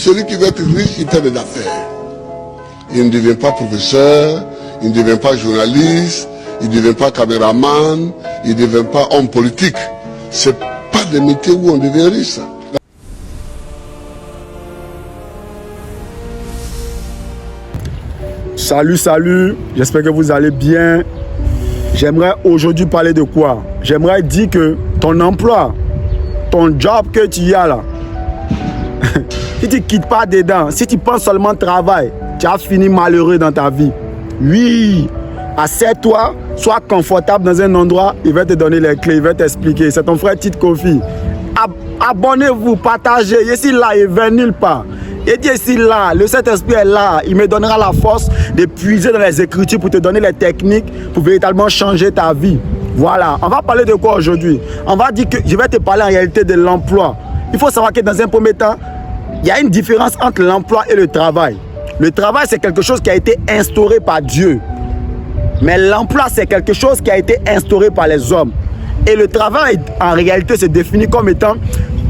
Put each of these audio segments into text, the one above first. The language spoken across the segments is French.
celui qui veut être riche, il fait des affaires. Il ne devient pas professeur, il ne devient pas journaliste, il ne devient pas caméraman, il ne devient pas homme politique. Ce n'est pas des métiers où on devient riche, ça. Salut, j'espère que vous allez bien. J'aimerais aujourd'hui parler de quoi? J'aimerais dire que ton emploi, ton job que tu as là, si tu ne quittes pas dedans, si tu penses seulement travail, tu as fini malheureux dans ta vie. Oui, assieds-toi, sois confortable dans un endroit, il va te donner les clés, il va t'expliquer. C'est ton frère Tite Kofi. Abonnez-vous, partagez, ici là, il ne va nulle part. Et Dieu ici là, le Saint-Esprit est là, il me donnera la force de puiser dans les Écritures pour te donner les techniques pour véritablement changer ta vie. Voilà, on va parler de quoi aujourd'hui? On va dire que je vais te parler en réalité de l'emploi. Il faut savoir que dans un premier temps, il y a une différence entre l'emploi et le travail. Le travail, c'est quelque chose qui a été instauré par Dieu. Mais l'emploi, c'est quelque chose qui a été instauré par les hommes. Et le travail, en réalité, se définit comme étant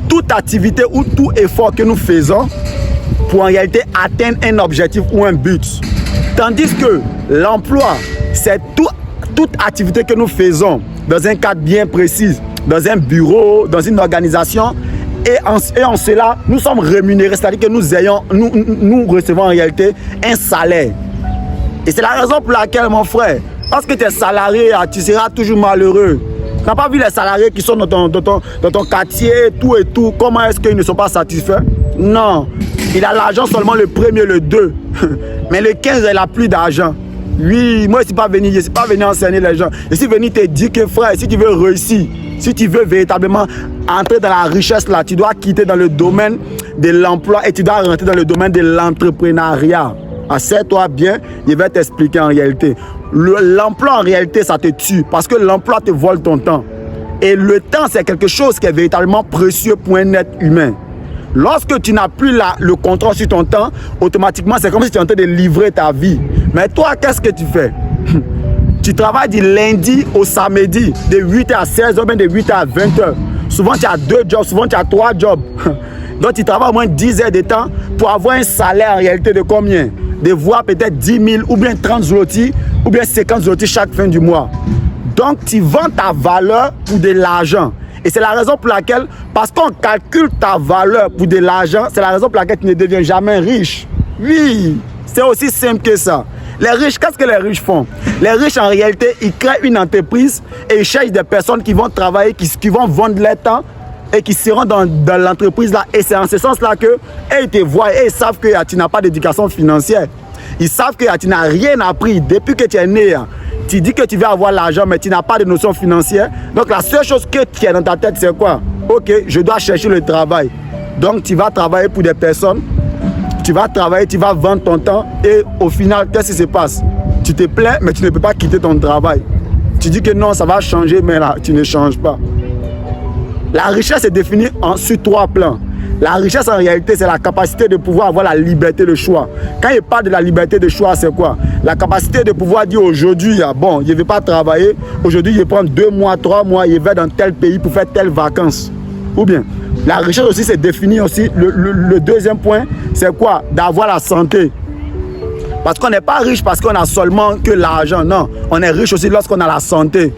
toute activité ou tout effort que nous faisons pour en réalité atteindre un objectif ou un but. Tandis que l'emploi, c'est toute activité que nous faisons dans un cadre bien précis, dans un bureau, dans une organisation, et en cela, nous sommes rémunérés, c'est-à-dire que nous recevons en réalité un salaire. Et c'est la raison pour laquelle, mon frère, parce que tu es salarié, tu seras toujours malheureux. Tu n'as pas vu les salariés qui sont dans ton quartier, tout et tout, comment est-ce qu'ils ne sont pas satisfaits? Non, il a l'argent seulement le premier, le 2. Mais le 15, il n'a plus d'argent. Oui, moi, je ne suis pas venu enseigner les gens. Je suis venu te dire que, frère, si tu veux réussir, si tu veux véritablement entrer dans la richesse, là, tu dois quitter dans le domaine de l'emploi et tu dois rentrer dans le domaine de l'entrepreneuriat. Assieds-toi bien, je vais t'expliquer en réalité. L'emploi, en réalité, ça te tue parce que l'emploi te vole ton temps. Et le temps, c'est quelque chose qui est véritablement précieux pour un être humain. Lorsque tu n'as plus le contrôle sur ton temps, automatiquement, c'est comme si tu es en train de livrer ta vie. Mais toi, qu'est-ce que tu fais? Tu travailles du lundi au samedi, de 8h à 16h, même de 8h à 20h. Souvent, tu as 2 jobs, souvent, tu as 3 jobs. Donc, tu travailles au moins 10 heures de temps pour avoir un salaire en réalité de combien? De voir peut-être 10 000 ou bien 30 zloty ou bien 50 zloty chaque fin du mois. Donc, tu vends ta valeur pour de l'argent. Et c'est la raison pour laquelle, parce qu'on calcule ta valeur pour de l'argent, c'est la raison pour laquelle tu ne deviens jamais riche. Oui, c'est aussi simple que ça. Les riches, qu'est-ce que les riches font? Les riches, en réalité, ils créent une entreprise et ils cherchent des personnes qui vont travailler, qui vont vendre leur temps et qui seront dans l'entreprise là. Et c'est en ce sens-là qu'ils te voient et ils savent que tu n'as pas d'éducation financière. Ils savent que tu n'as rien appris depuis que tu es né. Tu dis que tu veux avoir l'argent, mais tu n'as pas de notion financière. Donc la seule chose que tu as dans ta tête, c'est quoi? Ok, je dois chercher le travail. Donc tu vas travailler pour des personnes. Tu vas travailler, tu vas vendre ton temps. Et au final, qu'est-ce qui se passe? Tu te plains, mais tu ne peux pas quitter ton travail. Tu dis que non, ça va changer, mais là, tu ne changes pas. La richesse est définie sur 3 plans. La richesse, en réalité, c'est la capacité de pouvoir avoir la liberté de choix. Quand il parle de la liberté de choix, c'est quoi? La capacité de pouvoir dire aujourd'hui, bon, je ne vais pas travailler. Aujourd'hui, je vais prendre 2 mois, 3 mois, je vais dans tel pays pour faire telle vacances. Ou bien, la richesse aussi, c'est défini aussi. Le deuxième point, c'est quoi? D'avoir la santé. Parce qu'on n'est pas riche parce qu'on a seulement que l'argent. Non, on est riche aussi lorsqu'on a la santé.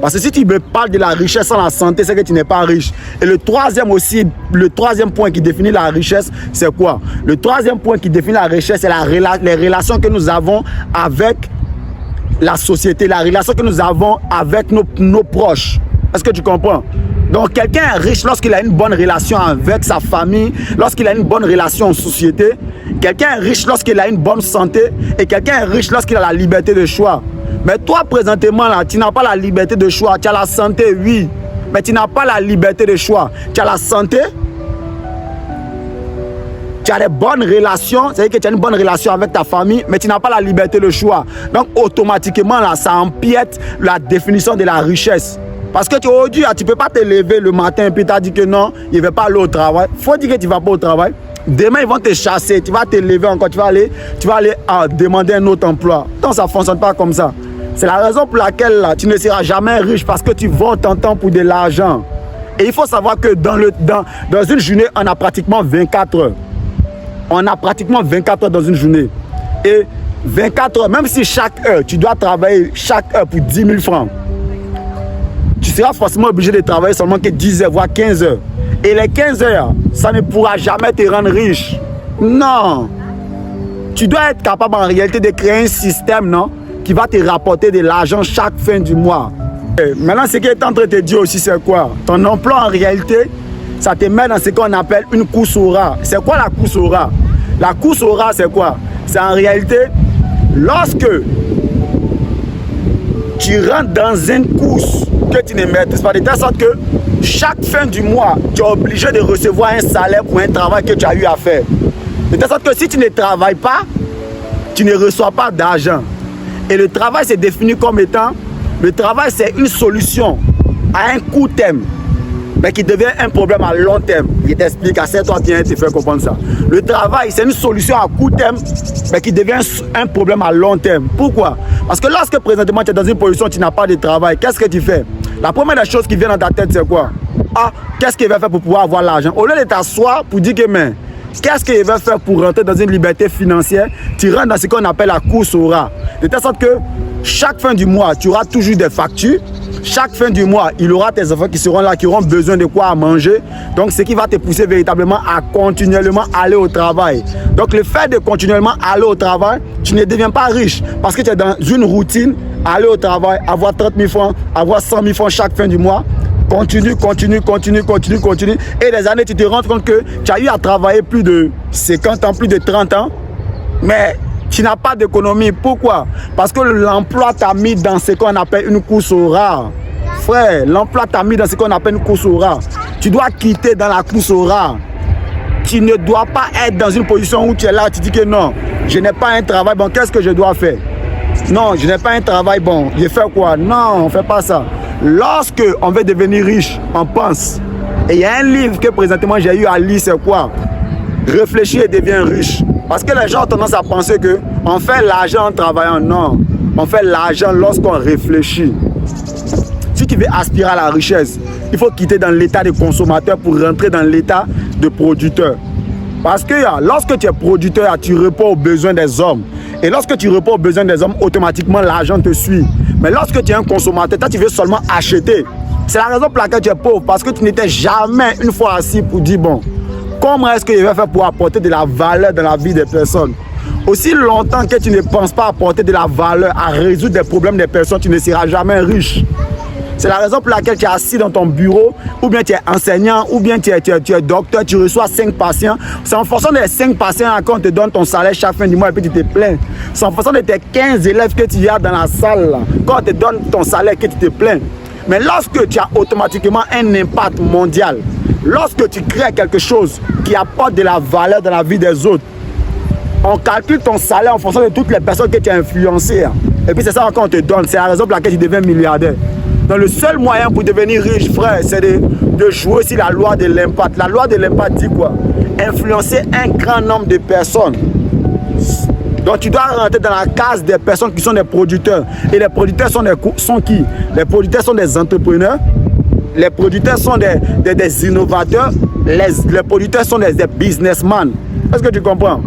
Parce que si tu me parles de la richesse sans la santé, c'est que tu n'es pas riche. Et le troisième point qui définit la richesse, c'est quoi? Le troisième point qui définit la richesse, c'est les relations que nous avons avec la société, la relation que nous avons avec nos proches. Est-ce que tu comprends? Donc, quelqu'un est riche lorsqu'il a une bonne relation avec sa famille, lorsqu'il a une bonne relation en société. Quelqu'un est riche lorsqu'il a une bonne santé. Et quelqu'un est riche lorsqu'il a la liberté de choix. Mais toi, présentement, là, tu n'as pas la liberté de choix. Tu as la santé, oui. Mais tu n'as pas la liberté de choix. Tu as la santé. Tu as des bonnes relations. C'est-à-dire que tu as une bonne relation avec ta famille, mais tu n'as pas la liberté de choix. Donc, automatiquement, là, ça empiète la définition de la richesse. Parce que aujourd'hui, tu ne peux pas te lever le matin et puis tu as dit que non, je ne vais pas aller au travail. Il faut dire que tu ne vas pas au travail. Demain, ils vont te chasser. Tu vas te lever encore. Tu vas aller demander un autre emploi. Donc, ça ne fonctionne pas comme ça. C'est la raison pour laquelle là, tu ne seras jamais riche parce que tu vends ton temps pour de l'argent. Et il faut savoir que dans une journée, on a pratiquement 24 heures. On a pratiquement 24 heures dans une journée. Et 24 heures, même si chaque heure, tu dois travailler chaque heure pour 10 000 francs, tu seras forcément obligé de travailler seulement que 10 heures, voire 15 heures. Et les 15 heures, ça ne pourra jamais te rendre riche. Non. Tu dois être capable en réalité de créer un système, non, qui va te rapporter de l'argent chaque fin du mois. Et maintenant, ce qu'il est en train de te dire aussi, c'est quoi? Ton emploi, en réalité, ça te met dans ce qu'on appelle une course au rat. C'est quoi la course au rat? La course au rat, c'est quoi? C'est en réalité, lorsque tu rentres dans une course que tu ne maîtrises pas, de telle sorte que chaque fin du mois, tu es obligé de recevoir un salaire pour un travail que tu as eu à faire. De telle sorte que si tu ne travailles pas, tu ne reçois pas d'argent. Et le travail, c'est défini comme étant, le travail, c'est une solution à un court terme, mais qui devient un problème à long terme. Je t'explique, assez-toi bien, te faire comprendre ça. Le travail, c'est une solution à court terme, mais qui devient un problème à long terme. Pourquoi? Parce que lorsque présentement tu es dans une position où tu n'as pas de travail, qu'est-ce que tu fais? La première des choses qui vient dans ta tête, c'est quoi? Ah, qu'est-ce qu'il va faire pour pouvoir avoir l'argent? Au lieu de t'asseoir pour dire que, mais, qu'est-ce qu'il va faire pour rentrer dans une liberté financière? Tu rentres dans ce qu'on appelle la course au rat. De telle sorte que chaque fin du mois, tu auras toujours des factures. Chaque fin du mois, il y aura tes enfants qui seront là, qui auront besoin de quoi à manger. Donc, ce qui va te pousser véritablement à continuellement aller au travail. Donc, le fait de continuellement aller au travail, tu ne deviens pas riche parce que tu es dans une routine, aller au travail, avoir 30 000 francs, avoir 100 000 francs chaque fin du mois. Continue. Et les années, tu te rends compte que tu as eu à travailler plus de 50 ans, plus de 30 ans. Mais tu n'as pas d'économie. Pourquoi? Parce que l'emploi t'a mis dans ce qu'on appelle une course au rat. Frère, l'emploi t'a mis dans ce qu'on appelle une course au rat. Tu dois quitter dans la course au rat. Tu ne dois pas être dans une position où tu es là, tu dis que non, je n'ai pas un travail, bon, qu'est-ce que je dois faire? Non, je n'ai pas un travail, bon, je fais quoi? Non, on ne fait pas ça. Lorsque on veut devenir riche, on pense. Et il y a un livre que présentement j'ai eu à lire, c'est quoi? Réfléchir et devenir riche. Parce que les gens ont tendance à penser qu'on fait l'argent en travaillant. Non, on fait l'argent lorsqu'on réfléchit. Si tu veux aspirer à la richesse, il faut quitter dans l'état de consommateur pour rentrer dans l'état de producteur. Parce que lorsque tu es producteur, tu réponds aux besoins des hommes. Et lorsque tu réponds aux besoins des hommes, automatiquement l'argent te suit. Mais lorsque tu es un consommateur, toi tu veux seulement acheter. C'est la raison pour laquelle tu es pauvre. Parce que tu n'étais jamais une fois assis pour dire bon, comment est-ce que je vais faire pour apporter de la valeur dans la vie des personnes? Aussi longtemps que tu ne penses pas apporter de la valeur à résoudre des problèmes des personnes, tu ne seras jamais riche. C'est la raison pour laquelle tu es assis dans ton bureau, ou bien tu es enseignant, ou bien tu es docteur, tu reçois 5 patients. C'est en fonction des 5 patients quand on te donne ton salaire chaque fin du mois et puis tu te plains. C'est en fonction de tes 15 élèves que tu as dans la salle, là, quand on te donne ton salaire que tu te plains. Mais lorsque tu as automatiquement un impact mondial, lorsque tu crées quelque chose qui apporte de la valeur dans la vie des autres, on calcule ton salaire en fonction de toutes les personnes que tu as influencées. Et puis c'est ça qu'on te donne. C'est la raison pour laquelle tu deviens milliardaire. Donc le seul moyen pour devenir riche, frère, c'est de jouer sur la loi de l'impact. La loi de l'impact dit quoi? Influencer un grand nombre de personnes. Donc tu dois rentrer dans la case des personnes qui sont des producteurs. Et les producteurs sont qui? Les producteurs sont des entrepreneurs. Les producteurs sont des innovateurs. Les producteurs sont des businessmen. Est-ce que tu comprends?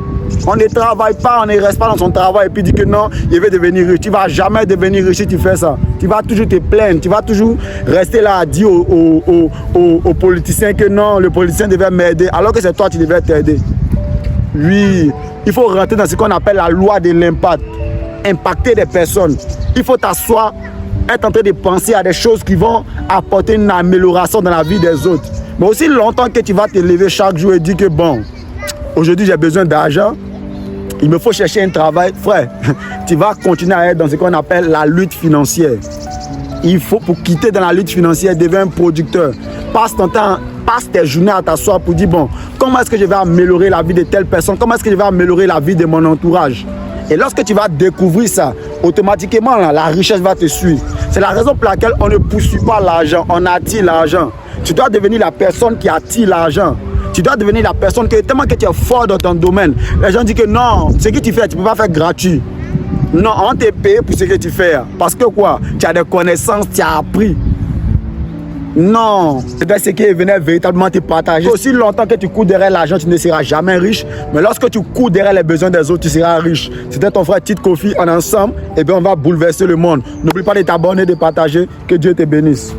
On ne travaille pas, on ne reste pas dans son travail et puis dit que non, il veut devenir riche. Tu ne vas jamais devenir riche si tu fais ça. Tu vas toujours te plaindre, tu vas toujours rester là à dire aux politiciens que non, le politicien devait m'aider, alors que c'est toi qui devais t'aider. Oui, il faut rentrer dans ce qu'on appelle la loi de l'impact. Impacter des personnes. Il faut t'asseoir, être en train de penser à des choses qui vont apporter une amélioration dans la vie des autres. Mais aussi longtemps que tu vas te lever chaque jour et dire que bon, aujourd'hui j'ai besoin d'argent, il me faut chercher un travail, frère, tu vas continuer à être dans ce qu'on appelle la lutte financière. Il faut, pour quitter dans la lutte financière, devenir un producteur. Passe ton temps, passe tes journées à t'asseoir pour dire bon, comment est-ce que je vais améliorer la vie de telle personne, comment est-ce que je vais améliorer la vie de mon entourage. Et lorsque tu vas découvrir ça, automatiquement là, la richesse va te suivre. C'est la raison pour laquelle on ne poursuit pas l'argent, on attire l'argent. Tu dois devenir la personne qui attire l'argent. Tu dois devenir la personne que tellement que tu es fort dans ton domaine. Les gens disent que non, ce que tu fais, tu ne peux pas faire gratuit. Non, on te paye pour ce que tu fais. Parce que quoi? Tu as des connaissances, tu as appris. Non, c'était ce qui venait véritablement te partager. Aussi longtemps que tu cours derrière l'argent, tu ne seras jamais riche. Mais lorsque tu cours derrière les besoins des autres, tu seras riche. C'était ton frère Tite Kofi. En ensemble, eh bien, on va bouleverser le monde. N'oublie pas de t'abonner, de partager. Que Dieu te bénisse.